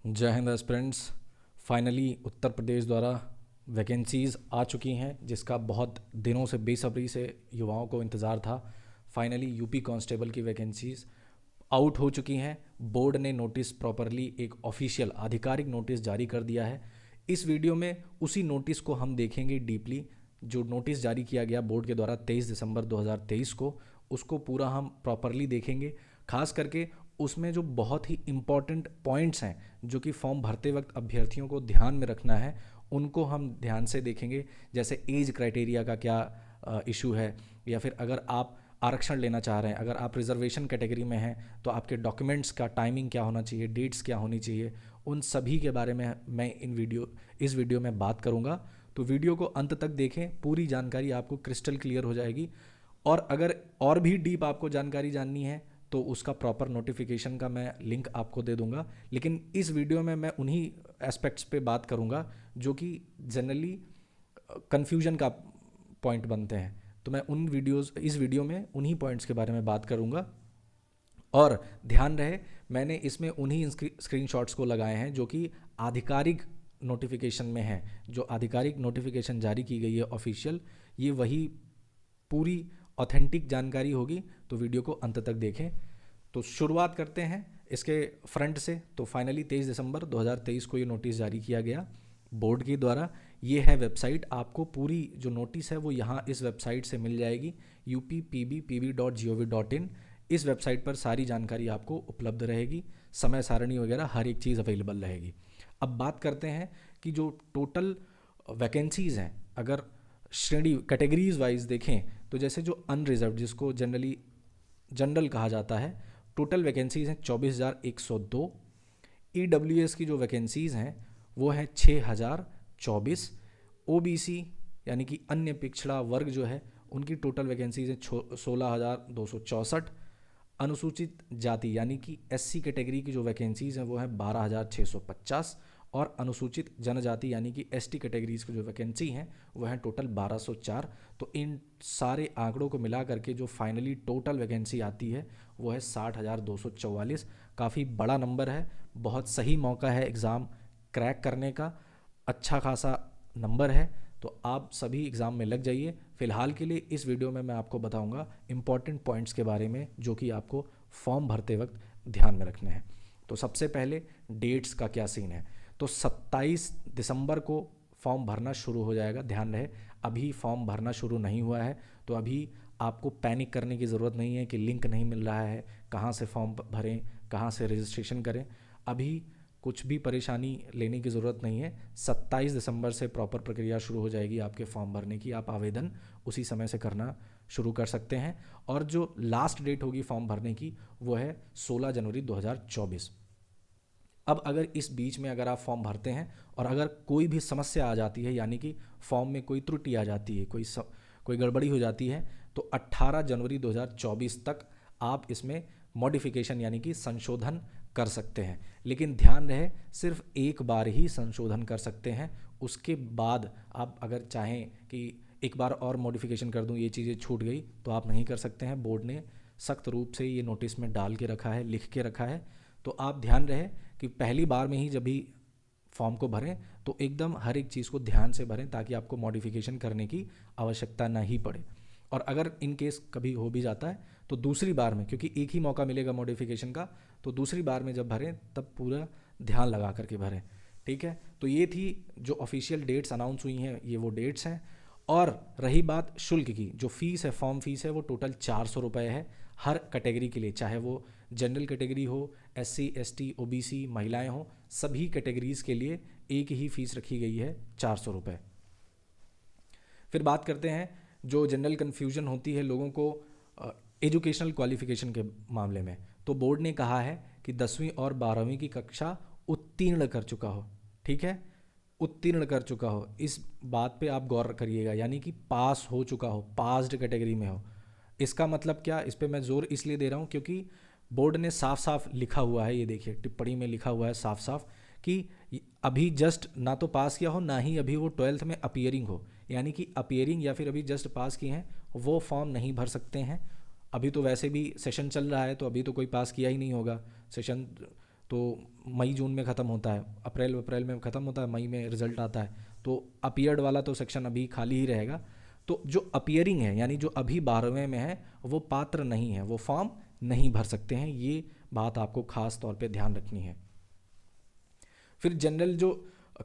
जय Hind aspirants. Finally Uttar Pradesh द्वारा vacancies आ चुकी हैं, जिसका बहुत दिनों से बेसब्री से युवाओं को इंतज़ार था। फाइनली यूपी कांस्टेबल की वैकेंसीज़ आउट हो चुकी हैं। बोर्ड ने नोटिस प्रॉपरली एक ऑफिशियल आधिकारिक नोटिस जारी कर दिया है। इस वीडियो में उसी नोटिस को हम देखेंगे डीपली। जो नोटिस जारी किया गया बोर्ड के द्वारा 23 दिसंबर 2023 को, उसको पूरा हम प्रॉपरली देखेंगे। खास करके उसमें जो बहुत ही इम्पॉर्टेंट पॉइंट्स हैं जो कि फॉर्म भरते वक्त अभ्यर्थियों को ध्यान में रखना है, उनको हम ध्यान से देखेंगे। जैसे एज क्राइटेरिया का क्या इशू है, या फिर अगर आप आरक्षण लेना चाह रहे हैं, अगर आप रिजर्वेशन कैटेगरी में हैं तो आपके डॉक्यूमेंट्स का टाइमिंग क्या होना चाहिए, डेट्स क्या होनी चाहिए, उन सभी के बारे में मैं इस वीडियो में बात करूंगा। तो वीडियो को अंत तक देखें, पूरी जानकारी आपको क्रिस्टल क्लियर हो जाएगी। और अगर और भी डीप आपको जानकारी जाननी है तो उसका प्रॉपर नोटिफिकेशन का मैं लिंक आपको दे दूंगा। लेकिन इस वीडियो में मैं उन्हीं एस्पेक्ट्स पे बात करूंगा जो कि जनरली कन्फ्यूजन का पॉइंट बनते हैं। तो मैं इस वीडियो में उन्हीं पॉइंट्स के बारे में बात करूंगा। और ध्यान रहे, मैंने इसमें उन्हीं स्क्रीनशॉट्स को लगाए हैं जो कि आधिकारिक नोटिफिकेशन में है। जो आधिकारिक नोटिफिकेशन जारी की गई है ऑफिशियल, ये वही पूरी ऑथेंटिक जानकारी होगी। तो वीडियो को अंत तक देखें। तो शुरुआत करते हैं इसके फ्रंट से। तो फाइनली 23 दिसंबर 2023 को ये नोटिस जारी किया गया बोर्ड के द्वारा। ये है वेबसाइट, आपको पूरी जो नोटिस है वो यहाँ इस वेबसाइट से मिल जाएगी, uppb.gov.in। इस वेबसाइट पर सारी जानकारी आपको उपलब्ध रहेगी, समय सारणी वगैरह हर एक चीज़ अवेलेबल रहेगी। अब बात करते हैं कि जो टोटल वैकेंसीज़ हैं, अगर श्रेणी कैटेगरीज वाइज देखें तो जैसे जो अनरिजर्व, जिसको जनरल कहा जाता है, टोटल वैकेंसीज़ हैं 24,102। ईडब्ल्यूएस की जो वैकेंसीज़ हैं वो हैं 6,024। ओबीसी यानी कि अन्य पिछड़ा वर्ग जो है, उनकी टोटल वैकेंसीज़ हैं 16,264। अनुसूचित जाति यानी कि एससी कैटेगरी की जो वैकेंसीज़ हैं वो है 12,650। और अनुसूचित जनजाति यानी कि एसटी कैटेगरीज की जो वैकेंसी हैं वो है टोटल 1,204। तो इन सारे आंकड़ों को मिला करके जो फाइनली टोटल वैकेंसी आती है वो है 60,244। काफ़ी बड़ा नंबर है, बहुत सही मौका है एग्ज़ाम क्रैक करने का, अच्छा खासा नंबर है। तो आप सभी एग्ज़ाम में लग जाइए। फ़िलहाल के लिए इस वीडियो में मैं आपको बताऊंगा इंपॉर्टेंट पॉइंट्स के बारे में जो कि आपको फॉर्म भरते वक्त ध्यान में रखने हैं। तो सबसे पहले डेट्स का क्या सीन है। तो 27 दिसंबर को फॉर्म भरना शुरू हो जाएगा। ध्यान रहे, अभी फॉर्म भरना शुरू नहीं हुआ है, तो अभी आपको पैनिक करने की ज़रूरत नहीं है कि लिंक नहीं मिल रहा है, कहाँ से फॉर्म भरें, कहाँ से रजिस्ट्रेशन करें। अभी कुछ भी परेशानी लेने की ज़रूरत नहीं है। 27 दिसंबर से प्रॉपर प्रक्रिया शुरू हो जाएगी आपके फॉर्म भरने की। आप आवेदन उसी समय से करना शुरू कर सकते हैं। और जो लास्ट डेट होगी फॉर्म भरने की वो है 16 जनवरी 2024। अब अगर इस बीच में अगर आप फॉर्म भरते हैं और अगर कोई भी समस्या आ जाती है, यानी कि फॉर्म में कोई त्रुटि आ जाती है, कोई गड़बड़ी हो जाती है, तो 18 जनवरी 2024 तक आप इसमें मॉडिफिकेशन यानी कि संशोधन कर सकते हैं। लेकिन ध्यान रहे, सिर्फ एक बार ही संशोधन कर सकते हैं। उसके बाद आप अगर चाहें कि एक बार और मॉडिफिकेशन कर दूं, ये चीज़ें छूट गई, तो आप नहीं कर सकते हैं। बोर्ड ने सख्त रूप से ये नोटिस में डाल के रखा है, लिख के रखा है। तो आप ध्यान रहे कि पहली बार में ही जब भी फॉर्म को भरें तो एकदम हर एक चीज़ को ध्यान से भरें, ताकि आपको मॉडिफिकेशन करने की आवश्यकता ना ही पड़े। और अगर इन केस कभी हो भी जाता है तो दूसरी बार में, क्योंकि एक ही मौका मिलेगा मॉडिफिकेशन का, तो दूसरी बार में जब भरें तब पूरा ध्यान लगा करके भरें। ठीक है, तो ये थी जो ऑफिशियल डेट्स अनाउंस हुई हैं, ये वो डेट्स हैं। और रही बात शुल्क की, जो फ़ीस है, फॉर्म फीस है, वो टोटल 400 रुपये है हर कैटेगरी के लिए, चाहे वो जनरल कैटेगरी हो, एससी एसटी ओबीसी महिलाएं हो, सभी कैटेगरीज के लिए एक ही फ़ीस रखी गई है, 400 रुपये। फिर बात करते हैं जो जनरल कन्फ्यूजन होती है लोगों को एजुकेशनल क्वालिफिकेशन के मामले में। तो बोर्ड ने कहा है कि 10वीं और 12वीं की कक्षा उत्तीर्ण कर चुका हो। ठीक है, उत्तीर्ण कर चुका हो, इस बात पे आप गौर करिएगा, यानी कि पास हो चुका हो, पास्ड कैटेगरी में हो। इसका मतलब क्या, इस पे मैं जोर इसलिए दे रहा हूँ क्योंकि बोर्ड ने साफ साफ लिखा हुआ है, ये देखिए टिप्पणी में लिखा हुआ है साफ साफ कि अभी जस्ट ना तो पास किया हो, ना ही अभी वो 12th में अपीयरिंग हो। यानी कि अपीयरिंग या फिर अभी जस्ट पास किए हैं, वो फॉर्म नहीं भर सकते हैं। अभी तो वैसे भी सेशन चल रहा है, तो अभी तो कोई पास किया ही नहीं होगा, सेशन तो मई जून में ख़त्म होता है, अप्रैल में ख़त्म होता है, मई में रिजल्ट आता है, तो अपीयर्ड वाला तो सेक्शन अभी खाली ही रहेगा। तो जो अपीयरिंग है यानी जो अभी 12वें में है वो पात्र नहीं है, वो फॉर्म नहीं भर सकते हैं, ये बात आपको खास तौर पे ध्यान रखनी है। फिर जनरल जो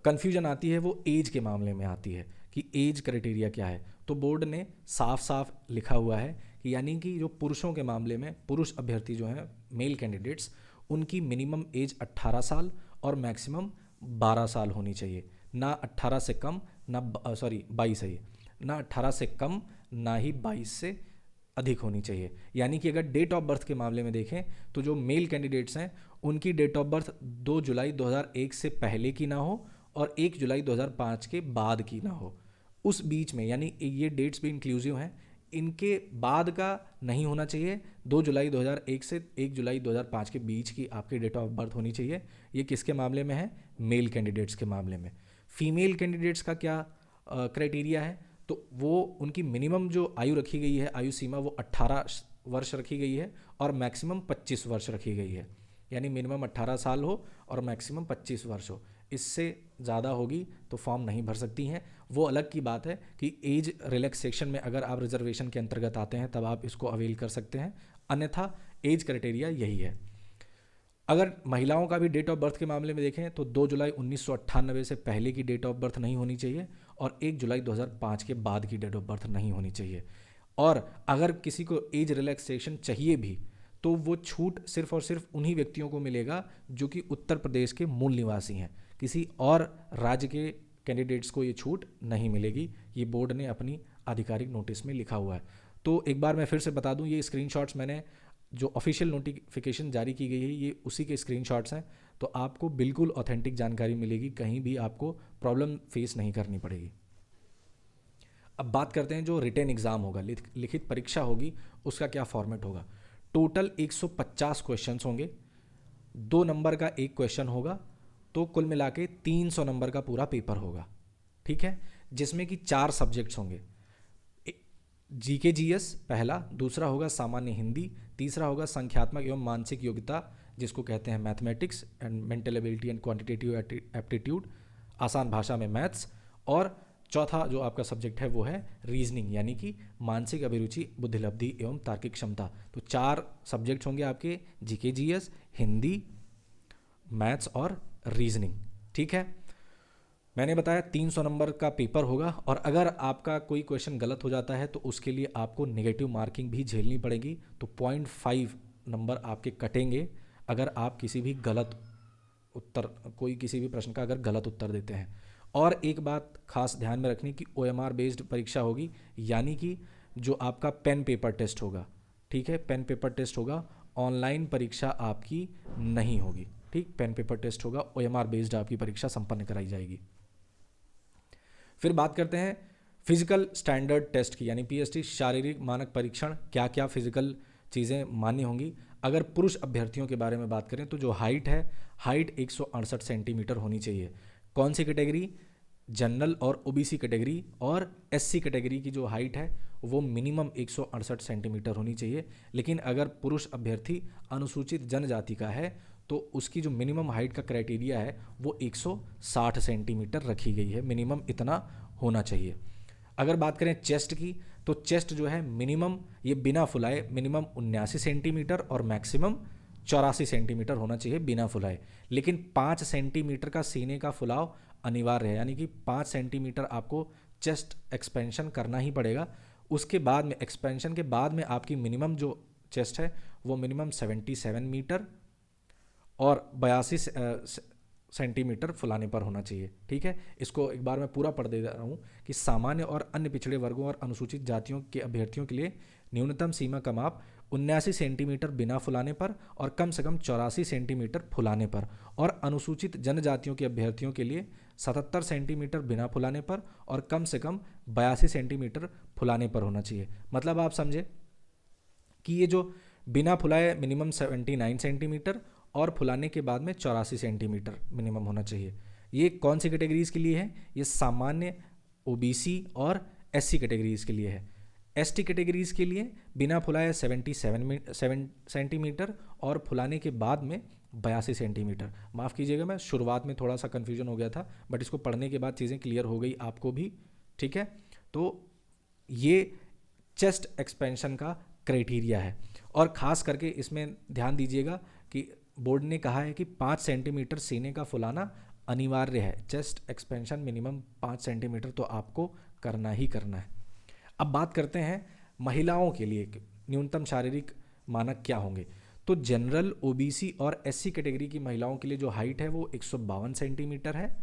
कन्फ्यूजन आती है वो एज के मामले में आती है कि एज क्राइटेरिया क्या है। तो बोर्ड ने साफ साफ लिखा हुआ है कि यानी कि जो पुरुषों के मामले में पुरुष अभ्यर्थी जो हैं मेल कैंडिडेट्स, उनकी मिनिमम एज 18 साल और मैक्सिमम 12 साल होनी चाहिए, ना 18 से कम ना 22 है ये, ना 18 से कम ना ही 22 से अधिक होनी चाहिए। यानी कि अगर डेट ऑफ बर्थ के मामले में देखें तो जो मेल कैंडिडेट्स हैं उनकी डेट ऑफ बर्थ 2 जुलाई 2001 से पहले की ना हो और 1 जुलाई 2005 के बाद की ना हो, उस बीच में, यानी ये डेट्स भी इंक्लूसिव हैं, इनके बाद का नहीं होना चाहिए। 2 जुलाई 2001 से 1 जुलाई 2005 के बीच की आपकी डेट ऑफ बर्थ होनी चाहिए। ये किसके मामले में है? मेल कैंडिडेट्स के मामले में। फीमेल कैंडिडेट्स का क्या क्राइटेरिया है? तो वो उनकी मिनिमम जो आयु रखी गई है, आयु सीमा, वो 18 वर्ष रखी गई है और मैक्सिमम 25 वर्ष रखी गई है। यानी मिनिमम 18 साल हो और मैक्सिमम 25 वर्ष हो, इससे ज़्यादा होगी तो फॉर्म नहीं भर सकती हैं। वो अलग की बात है कि एज रिलैक्सेशन में अगर आप रिजर्वेशन के अंतर्गत आते हैं तब आप इसको अवेल कर सकते हैं, अन्यथा एज क्राइटेरिया यही है। अगर महिलाओं का भी डेट ऑफ बर्थ के मामले में देखें तो 2 जुलाई 1998 से पहले की डेट ऑफ बर्थ नहीं होनी चाहिए और 1 जुलाई 2005 के बाद की डेट ऑफ बर्थ नहीं होनी चाहिए। और अगर किसी को एज रिलैक्सेशन चाहिए भी तो वो छूट सिर्फ और सिर्फ उन्हीं व्यक्तियों को मिलेगा जो कि उत्तर प्रदेश के मूल निवासी हैं, किसी और राज्य के कैंडिडेट्स को ये छूट नहीं मिलेगी। ये बोर्ड ने अपनी आधिकारिक नोटिस में लिखा हुआ है। तो एक बार मैं फिर से बता दूं, ये स्क्रीनशॉट्स मैंने जो ऑफिशियल नोटिफिकेशन जारी की गई है ये उसी के स्क्रीनशॉट्स हैं, तो आपको बिल्कुल ऑथेंटिक जानकारी मिलेगी, कहीं भी आपको प्रॉब्लम फेस नहीं करनी पड़ेगी। अब बात करते हैं जो रिटेन एग्ज़ाम होगा, लिखित परीक्षा होगी, उसका क्या फॉर्मेट होगा। टोटल 150 क्वेश्चंस होंगे, 2 नंबर का एक क्वेश्चन होगा, तो कुल मिला के 300 नंबर का पूरा पेपर होगा, ठीक है, जिसमें कि 4 सब्जेक्ट्स होंगे। जीके जीएस पहला, दूसरा होगा सामान्य हिंदी, तीसरा होगा संख्यात्मक एवं मानसिक योग्यता जिसको कहते हैं mathematics and mental ability and quantitative aptitude, आसान भाषा में मैथ्स, और चौथा जो आपका सब्जेक्ट है वो है रीजनिंग यानी कि मानसिक अभिरुचि, बुद्धिलब्धि एवं तार्किक क्षमता। तो 4 सब्जेक्ट्स होंगे आपके, जीके जीएस, हिंदी, मैथ्स और रीजनिंग, ठीक है। मैंने बताया 300 नंबर का पेपर होगा और अगर आपका कोई क्वेश्चन गलत हो जाता है तो उसके लिए आपको नेगेटिव मार्किंग भी झेलनी पड़ेगी, तो 0.5 नंबर आपके कटेंगे अगर आप किसी भी किसी भी प्रश्न का अगर गलत उत्तर देते हैं। और एक बात खास ध्यान में रखनी कि OMR बेस्ड परीक्षा होगी, यानी कि जो आपका पेन पेपर टेस्ट होगा, ठीक है, पेन पेपर टेस्ट होगा, ऑनलाइन परीक्षा आपकी नहीं होगी, ठीक, पेन पेपर टेस्ट होगा, OMR बेस्ड आपकी परीक्षा संपन्न कराई जाएगी। फिर बात करते हैं फिजिकल स्टैंडर्ड टेस्ट की, यानी PST, शारीरिक मानक परीक्षण, क्या क्या फिजिकल चीज़ें मान्य होंगी। अगर पुरुष अभ्यर्थियों के बारे में बात करें तो जो हाइट है, हाइट 168 सेंटीमीटर होनी चाहिए। कौन सी कैटेगरी? जनरल और OBC कैटेगरी और SC कैटेगरी की जो हाइट है वो मिनिमम 168 सेंटीमीटर होनी चाहिए। लेकिन अगर पुरुष अभ्यर्थी अनुसूचित जनजाति का है तो उसकी जो मिनिमम हाइट का क्राइटेरिया है वो 160 सेंटीमीटर रखी गई है, मिनिमम इतना होना चाहिए। अगर बात करें चेस्ट की तो चेस्ट जो है मिनिमम, ये बिना फुलाए, मिनिमम 79 सेंटीमीटर और मैक्सिमम 84 सेंटीमीटर होना चाहिए बिना फुलाए। लेकिन 5 सेंटीमीटर का सीने का फुलाव अनिवार्य है, यानी कि 5 सेंटीमीटर आपको चेस्ट एक्सपेंशन करना ही पड़ेगा। उसके बाद में, एक्सपेंशन के बाद में आपकी मिनिमम जो चेस्ट है वो मिनिमम 77 मीटर और 82 सेंटीमीटर फुलाने पर होना चाहिए, ठीक है। इसको एक बार मैं पूरा पढ़ दे रहा हूँ कि सामान्य और अन्य पिछड़े वर्गों और अनुसूचित जातियों के अभ्यर्थियों के लिए न्यूनतम सीमा का माप 79 सेंटीमीटर बिना फुलाने पर और कम से कम 84 सेंटीमीटर फुलाने पर, और अनुसूचित जनजातियों के अभ्यर्थियों के लिए 77 सेंटीमीटर बिना फुलाने पर और कम से कम 82 सेंटीमीटर फुलाने पर होना चाहिए। मतलब आप समझे कि ये जो बिना फुलाए मिनिमम 79 सेंटीमीटर और फुलाने के बाद में 84 सेंटीमीटर मिनिमम होना चाहिए। ये कौन सी कैटेगरीज़ के लिए है? ये सामान्य, OBC और SC कैटेगरीज़ के लिए है। ST कैटेगरीज़ के लिए बिना फुलाए 77 सेंटीमीटर और फुलाने के बाद में 82 सेंटीमीटर। माफ़ कीजिएगा, मैं शुरुआत में थोड़ा सा कन्फ्यूजन हो गया था, बट इसको पढ़ने के बाद चीज़ें क्लियर हो गई आपको भी, ठीक है। तो ये चेस्ट एक्सपेंशन का क्राइटेरिया है, और ख़ास करके इसमें ध्यान दीजिएगा कि बोर्ड ने कहा है कि 5 सेंटीमीटर सीने का फुलाना अनिवार्य है। चेस्ट एक्सपेंशन मिनिमम 5 सेंटीमीटर तो आपको करना ही करना है। अब बात करते हैं महिलाओं के लिए न्यूनतम शारीरिक मानक क्या होंगे। तो जनरल, ओबीसी और एससी कैटेगरी की महिलाओं के लिए जो हाइट है वो 152 सेंटीमीटर है,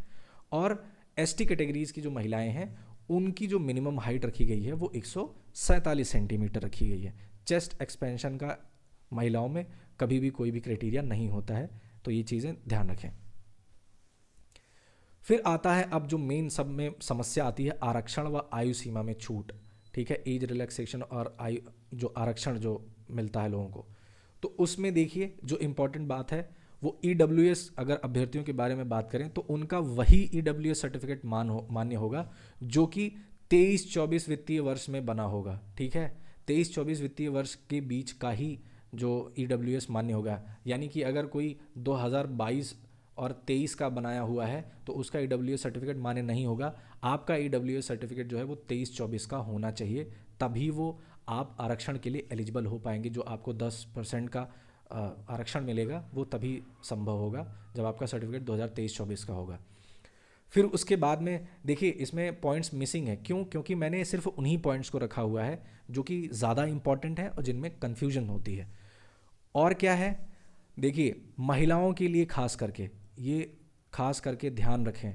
और एसटी कैटेगरीज की जो महिलाएं हैं उनकी जो मिनिमम हाइट रखी गई है वो 147 सेंटीमीटर रखी गई है। चेस्ट एक्सपेंशन का महिलाओं में कभी भी कोई भी क्राइटेरिया नहीं होता है, तो ये चीज़ें ध्यान रखें। फिर आता है अब जो मेन सब में समस्या आती है, आरक्षण व आयु सीमा में छूट, ठीक है, एज रिलैक्सेशन और आयु जो आरक्षण जो मिलता है लोगों को। तो उसमें देखिए जो इम्पोर्टेंट बात है वो ईडब्ल्यूएस, अगर अभ्यर्थियों के बारे में बात करें तो उनका वही ईडब्ल्यूएस सर्टिफिकेट मान्य होगा जो कि 23-24 वित्तीय वर्ष में बना होगा, ठीक है। 23-24 वित्तीय वर्ष के बीच का ही जो ईडब्ल्यूएस मान्य होगा, यानी कि अगर कोई 2022 और 23 का बनाया हुआ है तो उसका ईडब्ल्यूएस सर्टिफिकेट मान्य नहीं होगा। आपका ईडब्ल्यूएस सर्टिफिकेट जो है वो 23-24 का होना चाहिए, तभी वो आप आरक्षण के लिए एलिजिबल हो पाएंगे। जो आपको 10% का आरक्षण मिलेगा वो तभी संभव होगा जब आपका सर्टिफिकेट 2023-24 का होगा। फिर उसके बाद में देखिए इसमें पॉइंट्स मिसिंग है, क्यों? क्योंकि मैंने सिर्फ उन्हीं पॉइंट्स को रखा हुआ है जो कि ज़्यादा इंपॉर्टेंट है और जिनमें कन्फ्यूजन होती है। और क्या है, देखिए महिलाओं के लिए खास करके ये खास करके ध्यान रखें,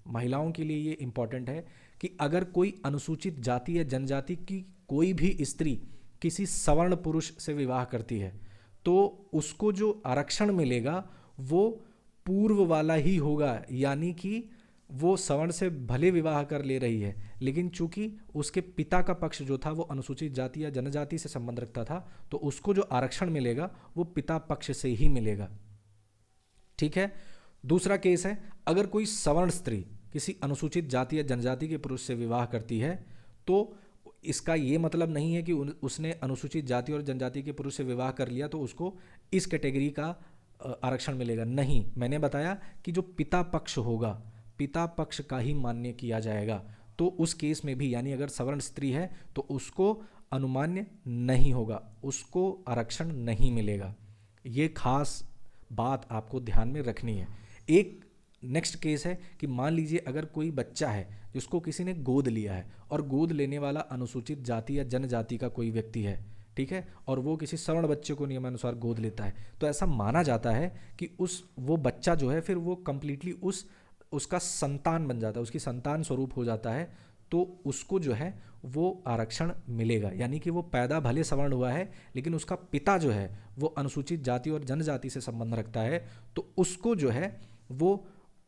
महिलाओं के लिए ये इम्पॉर्टेंट है कि अगर कोई अनुसूचित जाति या जनजाति की कोई भी स्त्री किसी सवर्ण पुरुष से विवाह करती है तो उसको जो आरक्षण मिलेगा वो पूर्व वाला ही होगा, यानी कि वो सवर्ण से भले विवाह कर ले रही है लेकिन चूंकि उसके पिता का पक्ष जो था वो अनुसूचित जाति या जनजाति से संबंध रखता था तो उसको जो आरक्षण मिलेगा वो पिता पक्ष से ही मिलेगा, ठीक है। दूसरा केस है, अगर कोई सवर्ण स्त्री किसी अनुसूचित जाति या जनजाति के पुरुष से विवाह करती है तो इसका ये मतलब नहीं है कि उसने अनुसूचित जाति और जनजाति के पुरुष से विवाह कर लिया तो उसको इस कैटेगरी का आरक्षण मिलेगा, नहीं। मैंने बताया कि जो पिता पक्ष होगा, पिता पक्ष का ही मान्य किया जाएगा। तो उस केस में भी, यानी अगर सवर्ण स्त्री है तो उसको अनुमान्य नहीं होगा, उसको आरक्षण नहीं मिलेगा। ये खास बात आपको ध्यान में रखनी है। एक नेक्स्ट केस है कि मान लीजिए अगर कोई बच्चा है जिसको किसी ने गोद लिया है और गोद लेने वाला अनुसूचित जाति या जनजाति का कोई व्यक्ति है, ठीक है, और वो किसी सवर्ण बच्चे को नियमानुसार गोद लेता है तो ऐसा माना जाता है कि वो बच्चा जो है फिर वो कंप्लीटली उसका संतान बन जाता है, उसकी संतान स्वरूप हो जाता है, तो उसको जो है वो आरक्षण मिलेगा। यानी कि वो पैदा भले सवर्ण हुआ है लेकिन उसका पिता जो है वो अनुसूचित जाति और जनजाति से संबंध रखता है तो उसको जो है वो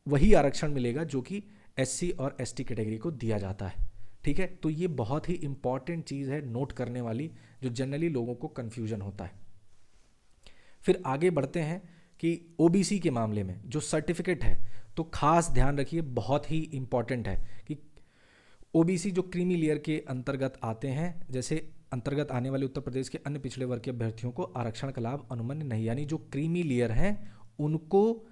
वही आरक्षण मिलेगा जो कि एससी और एसटी कैटेगरी को दिया जाता है, ठीक है। तो ये बहुत ही इंपॉर्टेंट चीज़ है नोट करने वाली, जो जनरली लोगों को कन्फ्यूजन होता है। फिर आगे बढ़ते हैं कि ओबीसी के मामले में जो सर्टिफिकेट है तो खास ध्यान रखिए, बहुत ही इंपॉर्टेंट है कि ओबीसी जो क्रीमी लेयर के अंतर्गत आते हैं, जैसे अंतर्गत आने वाले उत्तर प्रदेश के अन्य पिछड़े वर्ग के अभ्यर्थियों को आरक्षण का लाभ अनुमन्य नहीं, यानी जो क्रीमी लेयर हैं उनको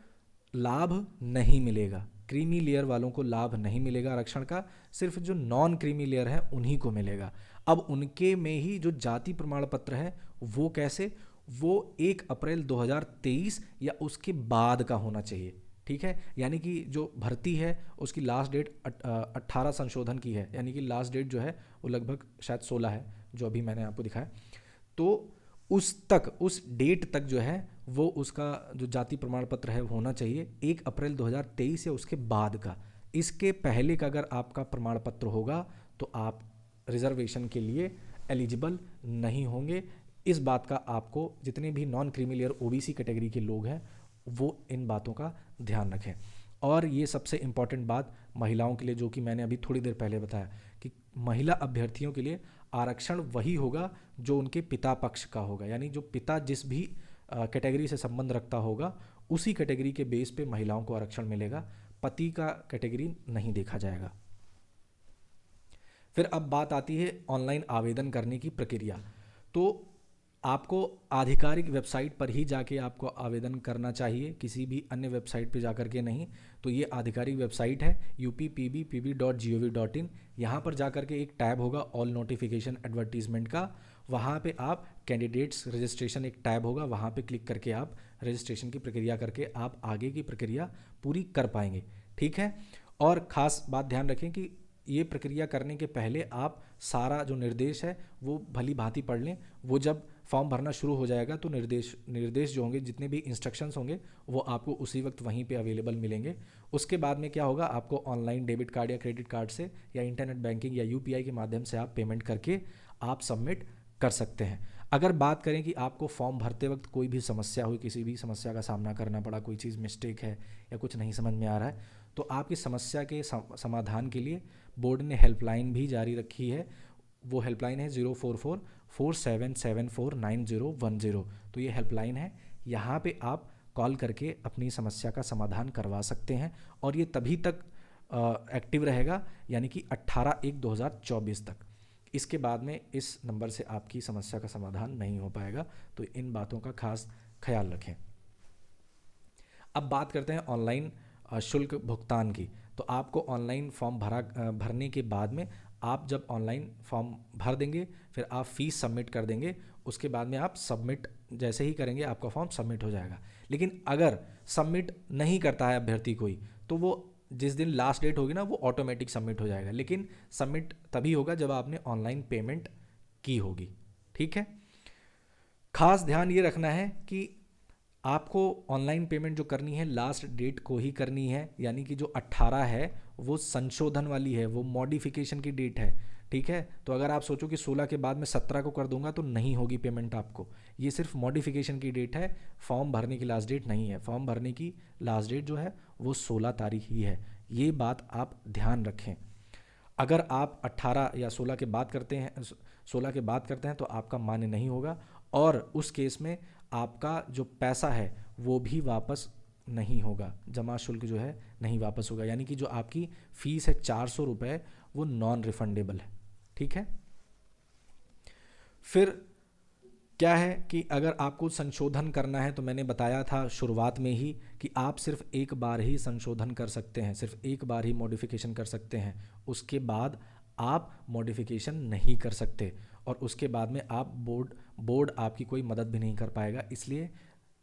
लाभ नहीं मिलेगा। क्रीमी लेयर वालों को लाभ नहीं मिलेगा आरक्षण का, सिर्फ जो नॉन क्रीमी लेयर है उन्हीं को मिलेगा। अब उनके में ही जो जाति प्रमाण पत्र है वो कैसे, वो 1 अप्रैल 2023 या उसके बाद का होना चाहिए, ठीक है। यानी कि जो भर्ती है उसकी लास्ट डेट 18 संशोधन की है, यानी कि लास्ट डेट जो है वो लगभग शायद 16 है जो अभी मैंने आपको दिखाया। तो उस डेट तक जो है वो उसका जो जाति प्रमाण पत्र है होना चाहिए 1 अप्रैल 2023 या उसके बाद का। इसके पहले का अगर आपका प्रमाण पत्र होगा तो आप रिजर्वेशन के लिए एलिजिबल नहीं होंगे। इस बात का आपको, जितने भी non creamy layer OBC category के लोग हैं वो इन बातों का ध्यान रखें। और ये सबसे इम्पॉर्टेंट बात महिलाओं के लिए, जो कि मैंने अभी थोड़ी देर पहले बताया कि महिला अभ्यर्थियों के लिए आरक्षण वही होगा जो उनके पिता पक्ष का होगा, यानी जो पिता जिस भी कैटेगरी से संबंध रखता होगा उसी कैटेगरी के बेस पे महिलाओं को आरक्षण मिलेगा, पति का कैटेगरी नहीं देखा जाएगा। फिर अब बात आती है ऑनलाइन आवेदन करने की प्रक्रिया। तो आपको आधिकारिक वेबसाइट पर ही जाके आपको आवेदन करना चाहिए, किसी भी अन्य वेबसाइट पे जाकर के नहीं। तो ये आधिकारिक वेबसाइट है uppbpb.gov.in। यहाँ पर जाकर के एक टैब होगा ऑल नोटिफिकेशन एडवर्टीजमेंट का, वहाँ पे आप कैंडिडेट्स रजिस्ट्रेशन एक टैब होगा, वहाँ पे क्लिक करके आप रजिस्ट्रेशन की प्रक्रिया करके आप आगे की प्रक्रिया पूरी कर पाएंगे। ठीक है। और ख़ास बात ध्यान रखें कि ये प्रक्रिया करने के पहले आप सारा जो निर्देश है वो भली भांति पढ़ लें। वो जब फॉर्म भरना शुरू हो जाएगा तो निर्देश जो होंगे, जितने भी इंस्ट्रक्शंस होंगे, वो आपको उसी वक्त वहीं पे अवेलेबल मिलेंगे। उसके बाद में क्या होगा, आपको ऑनलाइन डेबिट कार्ड या क्रेडिट कार्ड से या इंटरनेट बैंकिंग या यूपीआई के माध्यम से आप पेमेंट करके आप सबमिट कर सकते हैं। अगर बात करें कि आपको फॉर्म भरते वक्त कोई भी समस्या हुई, किसी भी समस्या का सामना करना पड़ा, कोई चीज़ मिस्टेक है या कुछ नहीं समझ में आ रहा है, तो आपकी समस्या के समाधान के लिए बोर्ड ने हेल्पलाइन भी जारी रखी है। वो हेल्पलाइन है 04447749010। तो ये हेल्पलाइन है, यहाँ पे आप कॉल करके अपनी समस्या का समाधान करवा सकते हैं और ये तभी तक एक्टिव रहेगा, यानी कि 18/1/2024 तक। इसके बाद में इस नंबर से आपकी समस्या का समाधान नहीं हो पाएगा। तो इन बातों का खास ख्याल रखें। अब बात करते हैं ऑनलाइन शुल्क भुगतान की। तो आपको ऑनलाइन फॉर्म भरने के बाद में आप जब ऑनलाइन फॉर्म भर देंगे, फिर आप फीस सबमिट कर देंगे, उसके बाद में आप सबमिट जैसे ही करेंगे आपका फॉर्म सबमिट हो जाएगा। लेकिन अगर सबमिट नहीं करता है अभ्यर्थी कोई, तो वो जिस दिन लास्ट डेट होगी ना, वो ऑटोमेटिक सबमिट हो जाएगा। लेकिन सबमिट तभी होगा जब आपने ऑनलाइन पेमेंट की होगी। ठीक है। खास ध्यान ये रखना है कि आपको ऑनलाइन पेमेंट जो करनी है लास्ट डेट को ही करनी है, यानी कि जो 18 है वो संशोधन वाली है, वो मॉडिफिकेशन की डेट है। ठीक है। तो अगर आप सोचो कि 16 के बाद मैं 17 को कर दूंगा तो नहीं होगी पेमेंट आपको। ये सिर्फ मॉडिफिकेशन की डेट है, फॉर्म भरने की लास्ट डेट नहीं है। फॉर्म भरने की लास्ट डेट जो है वो 16 तारीख ही है। ये बात आप ध्यान रखें। अगर आप 18 या 16 के बाद करते हैं 16 के बाद करते हैं तो आपका मान्य नहीं होगा, और उस केस में आपका जो पैसा है वो भी वापस नहीं होगा, जमा शुल्क जो है नहीं वापस होगा। यानी कि जो आपकी फ़ीस है 400 रुपये, वो नॉन रिफंडेबल है। ठीक है। फिर क्या है कि अगर आपको संशोधन करना है, तो मैंने बताया था शुरुआत में ही कि आप सिर्फ एक बार ही संशोधन कर सकते हैं, सिर्फ एक बार ही मॉडिफिकेशन कर सकते हैं। उसके बाद आप मॉडिफिकेशन नहीं कर सकते, और उसके बाद में आप बोर्ड आपकी कोई मदद भी नहीं कर पाएगा। इसलिए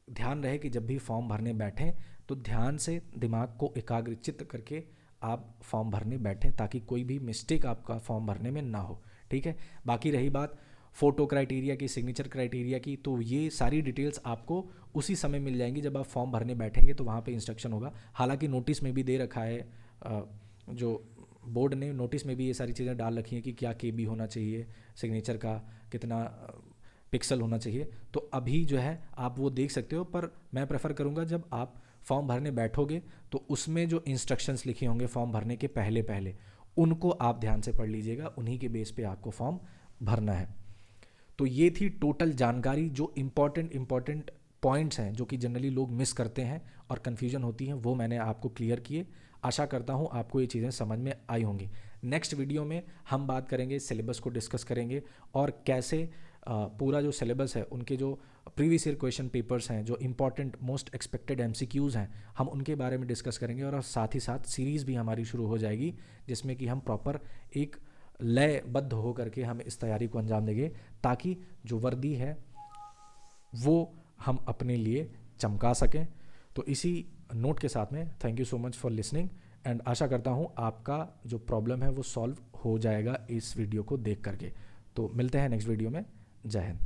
ध्यान रहे कि जब भी फॉर्म भरने बैठें तो ध्यान से दिमाग को एकाग्रचित्त करके आप फॉर्म भरने बैठें, ताकि कोई भी मिस्टेक आपका फॉर्म भरने में ना हो। ठीक है। बाकी रही बात फ़ोटो क्राइटेरिया की, सिग्नेचर क्राइटेरिया की, तो ये सारी डिटेल्स आपको उसी समय मिल जाएंगी जब आप फॉर्म भरने बैठेंगे, तो वहाँ पे इंस्ट्रक्शन होगा। हालांकि नोटिस में भी दे रखा है, जो बोर्ड ने नोटिस में भी ये सारी चीज़ें डाल रखी हैं कि क्या केबी होना चाहिए, सिग्नेचर का कितना पिक्सल होना चाहिए। तो अभी जो है आप वो देख सकते हो, पर मैं प्रेफर करूँगा जब आप फॉर्म भरने बैठोगे तो उसमें जो इंस्ट्रक्शंस लिखे होंगे फॉर्म भरने के पहले पहले, उनको आप ध्यान से पढ़ लीजिएगा। उन्हीं के बेस पे आपको फॉर्म भरना है। तो ये थी टोटल जानकारी। जो इम्पॉर्टेंट पॉइंट्स हैं जो कि जनरली लोग मिस करते हैं और कन्फ्यूजन होती हैं, वो मैंने आपको क्लियर किए। आशा करता हूँ आपको ये चीज़ें समझ में आई होंगी। नेक्स्ट वीडियो में हम बात करेंगे, सिलेबस को डिस्कस करेंगे, और कैसे पूरा जो सिलेबस है, उनके जो प्रीवियस ईयर क्वेश्चन पेपर्स हैं, जो इंपॉर्टेंट मोस्ट एक्सपेक्टेड एमसीक्यूज़ हैं, हम उनके बारे में डिस्कस करेंगे। और साथ ही साथ सीरीज़ भी हमारी शुरू हो जाएगी, जिसमें कि हम प्रॉपर एक लयबद्ध हो करके हम इस तैयारी को अंजाम देंगे, ताकि जो वर्दी है वो हम अपने लिए चमका सकें। तो इसी नोट के साथ में thank you so much for listening, and आशा करता हूँ आपका जो प्रॉब्लम है वो सॉल्व हो जाएगा इस वीडियो को देख करके। तो मिलते हैं नेक्स्ट वीडियो में। जय हिंद।